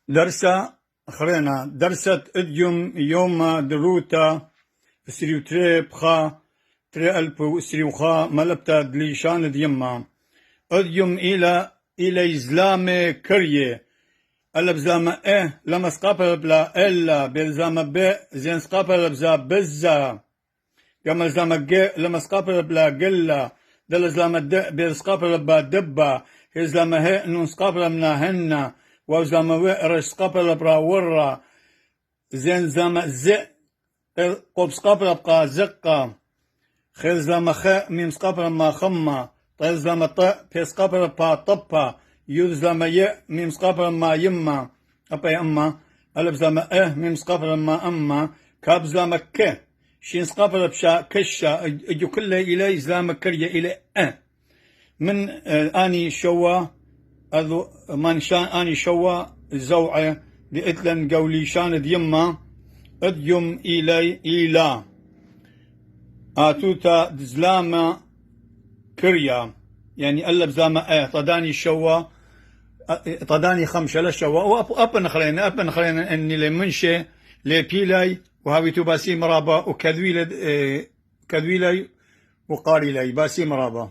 درسة خرينا درسة اديوم يوم دروتا سريوتري بخا تري ألب سريوخا ملبتا دليشان ديما اديوم إلى إزلام كريه ألا بزلام لما سقابل بلا إلا بزلام زين سقابل بزا بزا كما زلام لما سقابل بلا قلا دل زلام بسقابل با دبا زلام نون سقابل منا هنا وزلام رش سقابل برا ورا زين زلام قب سقابل بقى زقا خير زلام ميم سقابل ما خما طيب زلام في سقابل با طبا يوز لما ميم سقابل ما يما أبا أما ألف زلما ميم سقابل ما أما كاب زلما شين سقابل بشا كشا يجو كله إلى زلما كريه إلى من أني شوا أذو من شان أني شوا زوعة لإتلن قولي شان ديما أديم إلى آتوتا زلما كريا يعني ألف زلما طداني شوا طداني خمسة لشوا وأبن خلينا إني لمنشة لبيلاي وهاويتو باسي مرابا وكذويلي وقاري لي باسي مرابا.